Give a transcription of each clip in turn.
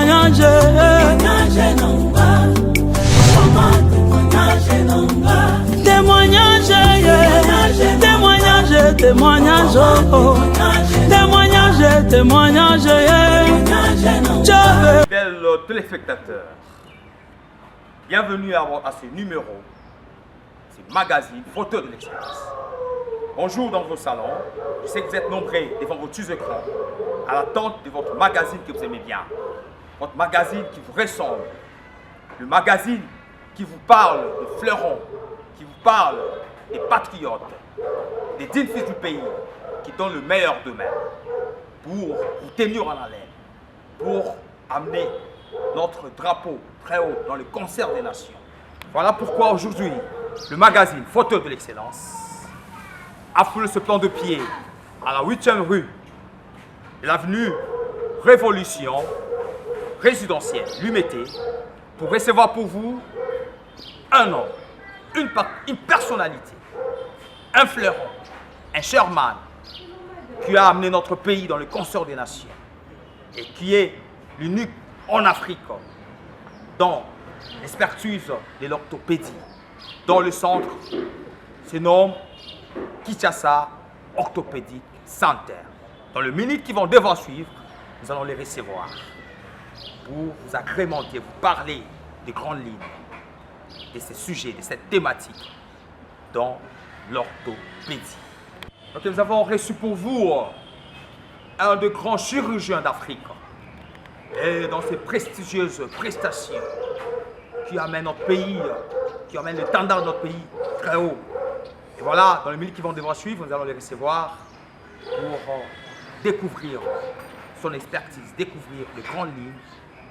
témoignage. Témoignage nonga, témoignage nonga. Témoignage, témoignage, témoignage, témoignage, témoignage, Fidèles téléspectateurs, bienvenue à ce numéro, ce magazine Photo de l'excellence. Bonjour dans vos salons, je sais que vous êtes nombreux devant vos écrans à l'attente de votre magazine que vous aimez bien, votre magazine qui vous ressemble, le magazine qui vous parle de fleurons, qui vous parle des patriotes, des dignes fils du pays qui donnent le meilleur d'eux-mêmes pour vous tenir en haleine, pour amener notre drapeau très haut dans le concert des nations. Voilà pourquoi aujourd'hui, le magazine Photo de l'excellence a foulé ce plan de pied à la 8e rue de l'avenue Révolution résidentielle, l'Humété, pour recevoir pour vous un homme, une personnalité, un fleuron, un Sherman qui a amené notre pays dans le concert des nations et qui est l'unique en Afrique dans l'expertise de l'orthopédie. Dans le centre se nomme Kinshasa Orthopédique Center. Dans le minute qui vont devoir suivre, nous allons les recevoir pour vous agrémenter, vous parler des grandes lignes de ces sujets, de cette thématique dans l'orthopédie. Donc nous avons reçu pour vous un des grands chirurgiens d'Afrique et dans ses prestigieuses prestations qui amènent notre pays, qui amènent le standard de notre pays très haut. Et voilà, dans les minutes qui vont devoir suivre, nous allons les recevoir pour découvrir son expertise, découvrir les grandes lignes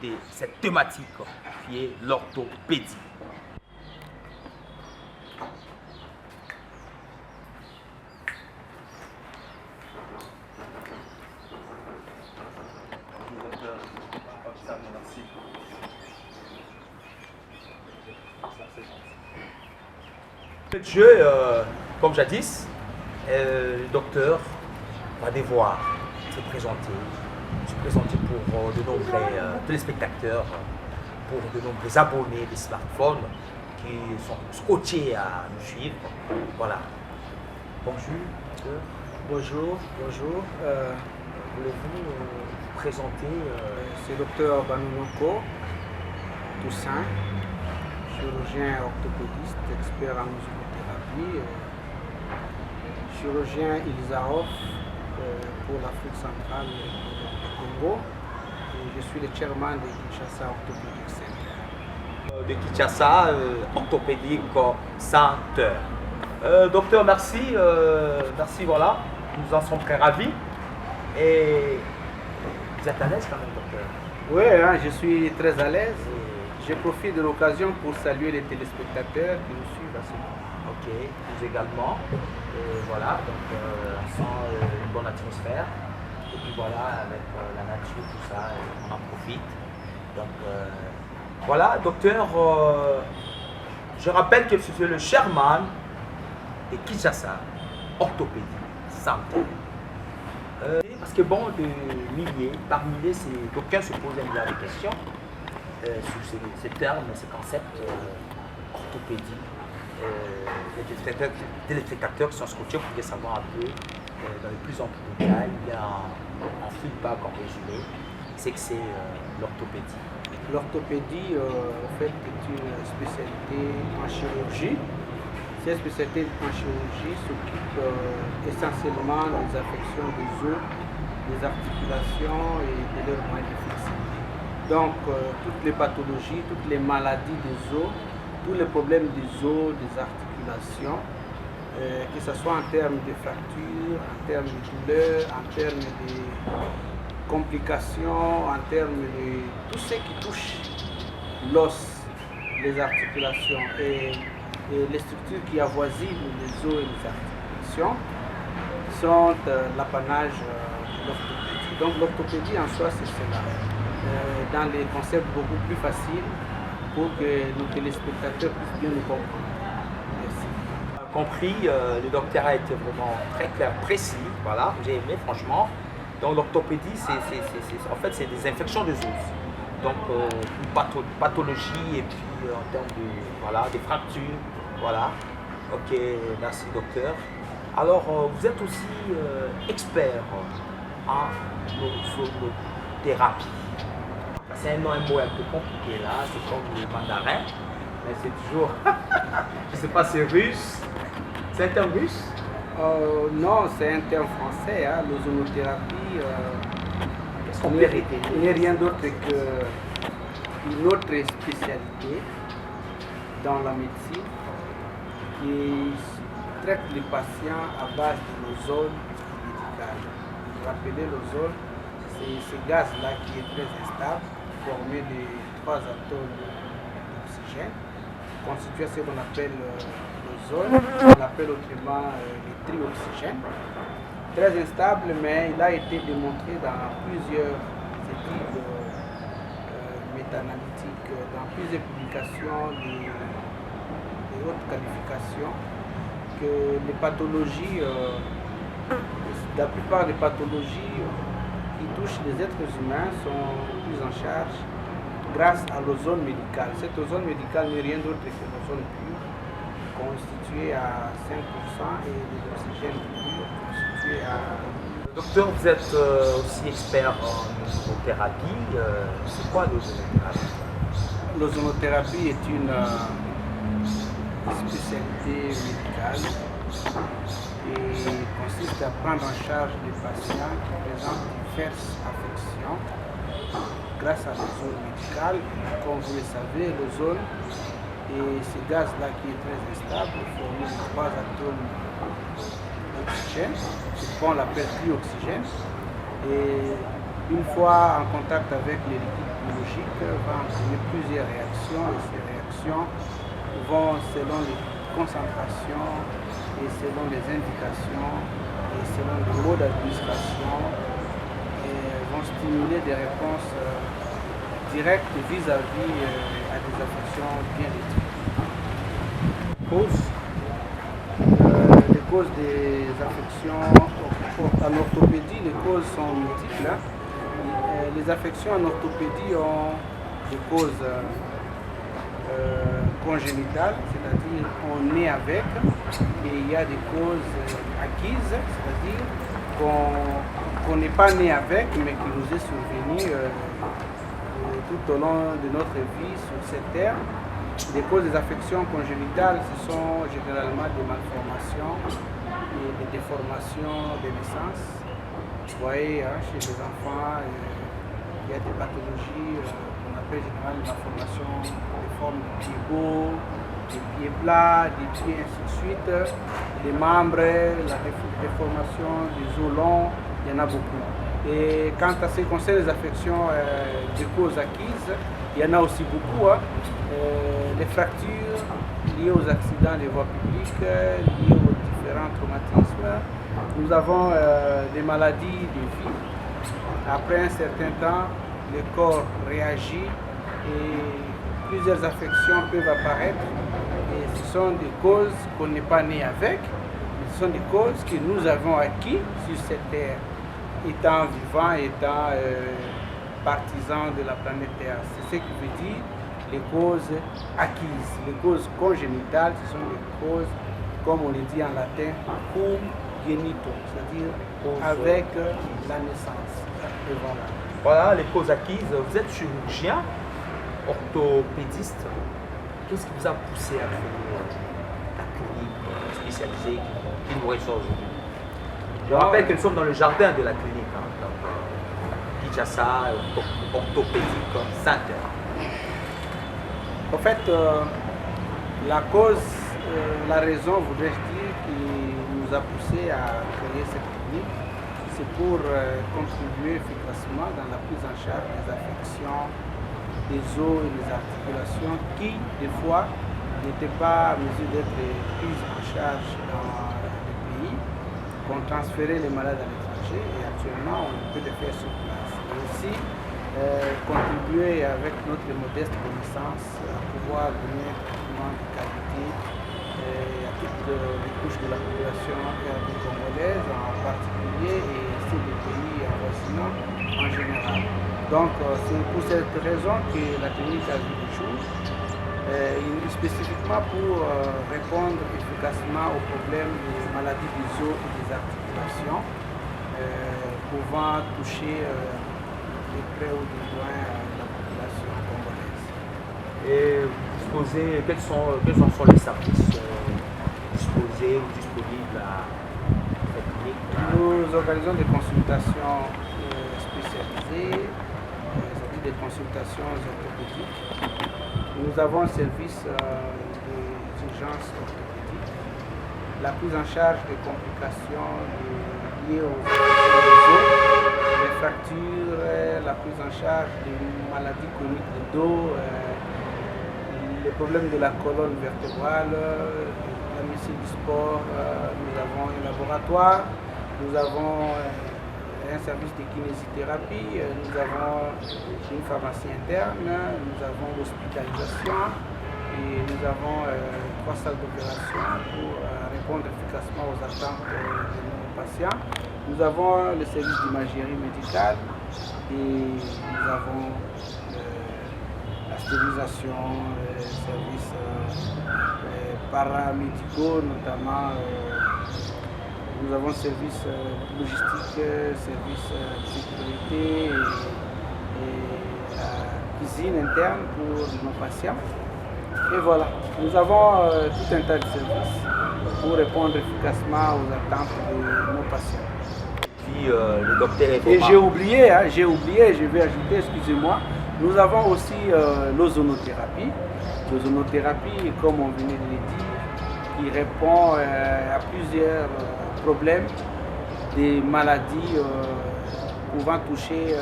de cette thématique qui est l'orthopédie. Le jeu, comme jadis, le docteur va devoir se présenter pour de nombreux téléspectateurs, pour de nombreux abonnés des smartphones qui sont scotchés à nous suivre. Voilà. Bonjour, docteur. Bonjour, bonjour. Voulez-vous vous présenter C'est le docteur Banunoko Toussaint, chirurgien orthopédiste, expert en musicothérapie, chirurgien Ilizarov pour l'Afrique centrale et le Congo. Et je suis le chairman de Kinshasa Orthopédique Center. De Kinshasa Orthopédique Center. Docteur, merci. Merci, voilà. Nous en sommes très ravis. Et vous êtes à l'aise quand même, docteur? Oui, hein, je suis très à l'aise. Je profite de l'occasion pour saluer les téléspectateurs qui nous suivent à ce moment. Ok, nous également. Voilà, donc on sent une bonne atmosphère. Et puis voilà, avec la nature, tout ça, on en profite. Donc voilà, docteur, je rappelle que c'est le chairman de Kinshasa Orthopédie Center. Parce que bon, parmi les d'aucuns se posent des questions sur ces termes, ces concepts orthopédie. Les téléspectateurs qui sont scotchés pour savoir un peu dans les plus amples détails, en feedback, en résumé, c'est que c'est l'orthopédie. L'orthopédie, en fait, est une spécialité en chirurgie. Cette spécialité en chirurgie s'occupe essentiellement des affections des os, des articulations et de leurs moyens de flexibilité. Donc, toutes les pathologies, toutes les maladies des os, tous les problèmes des os, des articulations, que ce soit en termes de fractures, en termes de douleurs, en termes de complications, en termes de tout ce qui touche l'os, les articulations et les structures qui avoisinent les os et les articulations sont l'apanage de l'orthopédie. Donc l'orthopédie en soi, c'est cela. Dans les concepts beaucoup plus faciles pour que nos téléspectateurs puissent bien nous comprendre. Merci. Compris, le docteur a été vraiment très clair, précis. Voilà, j'ai aimé franchement. Donc l'orthopédie, en fait, c'est des infections des os. Donc, une pathologie et puis en termes de, voilà, des fractures. Voilà. Ok, merci docteur. Alors, vous êtes aussi expert en ozonothérapie. C'est un mot un peu compliqué là, c'est comme le mandarin, mais c'est toujours, je ne sais pas, c'est russe. C'est un terme russe? Non, c'est un terme français. Hein. L'ozonothérapie n'est rien d'autre qu'une autre spécialité dans la médecine qui traite les patients à base de l'ozone médical. Vous vous rappelez, l'ozone, c'est ce gaz-là qui est très instable, formé de 3 atomes d'oxygène, constitué ce qu'on appelle l'ozone, on l'appelle autrement le trioxygène. Très instable, mais il a été démontré dans plusieurs études méta-analytiques, dans plusieurs publications de haute qualification, que les pathologies, la plupart des pathologies qui touchent les êtres humains sont prises en charge grâce à l'ozone médicale. Cette ozone médicale n'est rien d'autre que l'ozone pur, constitué à 5% et de l'oxygène pur, constitué à... Docteur, vous êtes aussi expert en ozonothérapie. C'est quoi l'ozonothérapie? L'ozonothérapie est une spécialité médicale et consiste à prendre en charge des patients qui présentent diverses affections grâce à l'ozone médicale. Comme vous le savez, l'ozone et ce gaz-là qui est très instable, formé de 3 atomes d'oxygène, ce qu'on appelle trioxygène. Et une fois en contact avec les liquides biologiques, va entraîner plusieurs réactions et ces réactions vont, selon les concentrations et selon les indications et selon le mode d'administration, vont stimuler des réponses directes vis-à-vis à des affections bien déterminées. Les causes des affections en orthopédie, les causes sont multiples. Les affections en orthopédie ont des causes congénitales, c'est-à-dire on naît avec, et il y a des causes acquises, c'est-à-dire qu'on n'est pas né avec, mais qui nous est survenu tout au long de notre vie sur cette terre. Les causes des affections congénitales, ce sont généralement des malformations et des déformations de naissance. Vous voyez, hein, chez les enfants, il y a des pathologies qu'on appelle généralement des malformations de forme de pieds beaux, des pieds plats, des pieds ainsi de suite, des membres, la déformation des os longs, il y en a beaucoup. Et quant à ce qui concerne les affections de causes acquises, il y en a aussi beaucoup. Hein. Les fractures liées aux accidents des voies publiques, liées aux différents traumatismes. Nous avons des maladies de vie. Après un certain temps, le corps réagit et plusieurs affections peuvent apparaître. Et ce sont des causes qu'on n'est pas né avec, mais ce sont des causes que nous avons acquis sur cette terre, étant vivants, étant partisans de la planète Terre. C'est ce qui veut dire les causes acquises. Les causes congénitales, ce sont des causes, comme on le dit en latin, cum genito, c'est-à-dire avec la naissance. Et voilà. Voilà les causes acquises. Vous êtes chirurgien, orthopédiste. Qu'est-ce qui vous a poussé à créer la clinique spécialisée qui nous reçoit aujourd'hui? Je rappelle que nous sommes dans le jardin de la clinique, hein, donc Kinshasa, orthopédique center. En fait, la cause, la raison, voudrais-je dire, qui nous a poussé à créer cette clinique, c'est pour contribuer efficacement dans la prise en charge des affections des os et des articulations qui, des fois, n'étaient pas à mesure d'être prises en charge dans les pays, qu'on transférait les malades à l'étranger et actuellement on peut les faire sur place. Et aussi contribuer avec notre modeste connaissance à pouvoir donner un traitement de qualité à toutes les couches de la population congolaise en particulier et reste des pays voisinants en général. Donc c'est pour cette raison que la clinique a vu le jour, spécifiquement pour répondre efficacement aux problèmes des maladies des os et des articulations, pouvant toucher de près ou de loin la population congolaise. Et quels sont les services disposés ou disponibles à cette clinique? Nous organisons des consultations spécialisées, c'est-à-dire des consultations orthopédiques. Nous avons un service des urgences orthopédiques, la prise en charge des complications liées aux os, les fractures, la prise en charge des maladies chroniques de dos, les problèmes de la colonne vertébrale, la médecine du sport, nous avons un laboratoire, nous avons un service de kinésithérapie, nous avons une pharmacie interne, nous avons l'hospitalisation et nous avons 3 salles d'opération pour répondre efficacement aux attentes de nos patients. Nous avons le service d'imagerie médicale et nous avons la stérilisation, les services paramédicaux, notamment nous avons service logistique, service de sécurité et la cuisine interne pour nos patients. Et voilà, nous avons tout un tas de services pour répondre efficacement aux attentes de nos patients. Puis le docteur est Et j'ai oublié, je vais ajouter, excusez-moi, nous avons aussi l'ozonothérapie. L'ozonothérapie, comme on venait de le dire, qui répond à plusieurs problèmes, des maladies pouvant toucher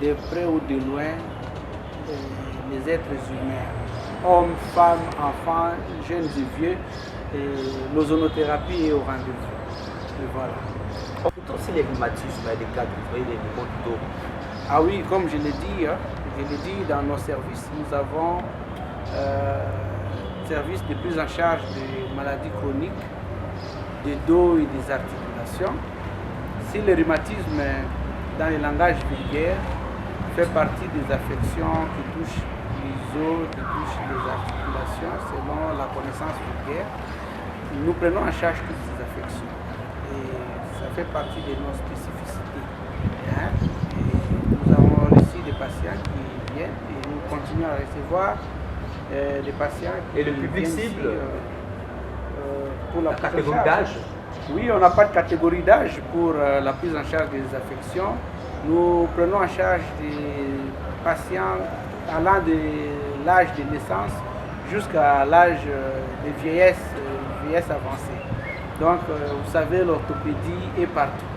de près ou de loin les êtres humains, hommes, femmes, enfants, jeunes et vieux. L'ozonothérapie est au rendez-vous. Et voilà. Pourtant, c'est les rhumatismes, les cas de les maux de dos. Ah oui, comme je l'ai dit, dans nos services, nous avons service de prise en charge des maladies chroniques, des dos et des articulations. Si le rhumatisme, dans le langage vulgaire, fait partie des affections qui touchent les os, qui touchent les articulations, selon la connaissance vulgaire, nous prenons en charge toutes ces affections. Et ça fait partie de nos spécificités. Et nous avons aussi des patients qui viennent et nous continuons à recevoir des patients qui et le public cible pour la catégorie d'âge? Oui, on n'a pas de catégorie d'âge pour la prise en charge des affections. Nous prenons en charge des patients allant de l'âge de naissance jusqu'à l'âge de vieillesse avancée. Donc, vous savez, l'orthopédie est partout.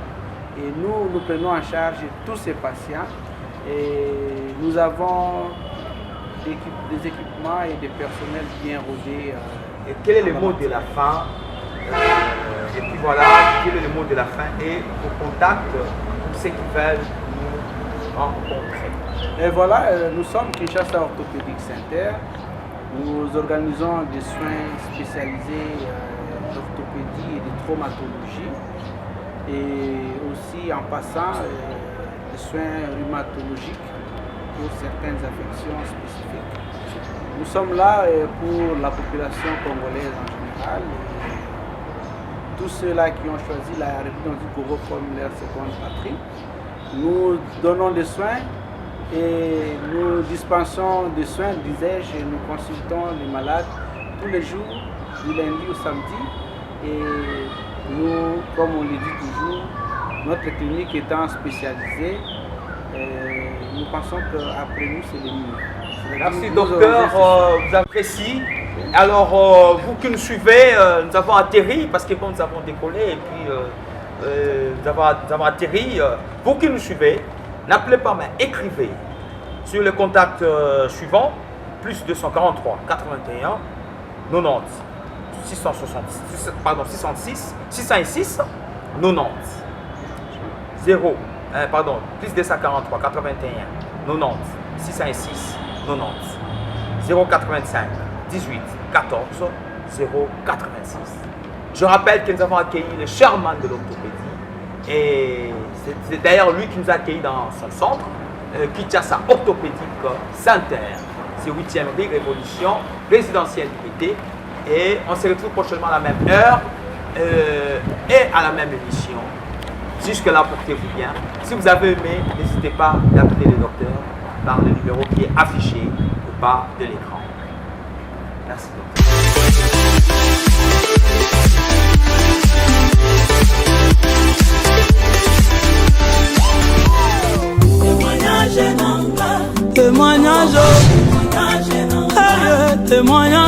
Et nous prenons en charge tous ces patients. Et nous avons des équipements et des personnels bien rodés. Et quel est le mot de la fin? Et puis voilà, quel est le mot de la fin et au contact pour ceux qui veulent nous rencontrer. Et voilà, nous sommes Kinshasa Orthopédique Center. Nous organisons des soins spécialisés d'orthopédie et de traumatologie. Et aussi en passant des soins rhumatologiques pour certaines affections spécifiques. Nous sommes là pour la population congolaise en général. Tous ceux-là qui ont choisi la République du Congo comme leur seconde patrie. Nous donnons des soins et nous dispensons des soins, disais-je, et nous consultons les malades tous les jours, du lundi au samedi. Et nous, comme on le dit toujours, notre clinique étant spécialisée, nous pensons qu'après nous, c'est le mieux. Merci docteur, vous apprécie. Alors, vous qui nous suivez, nous avons atterri, parce que bon, nous avons décollé et puis nous avons atterri. Vous qui nous suivez, n'appelez pas, mais écrivez sur le contact suivant, plus 243 81 90 666, pardon, 606 606 90 0, pardon, plus 243 81 90 606 90 085 18 14 086. Je rappelle que nous avons accueilli le charmant de l'orthopédie, Et c'est d'ailleurs lui qui nous a accueillis dans son centre, Kinshasa Orthopédique Center. C'est 8e rue Révolution, résidentielle du PT. Et on se retrouve prochainement à la même heure et à la même émission. Jusque-là, portez-vous bien. Si vous avez aimé, n'hésitez pas à appeler le docteur par le numéro qui est affiché au bas de l'écran. Merci docteur. Témoignage, témoignage, témoignage.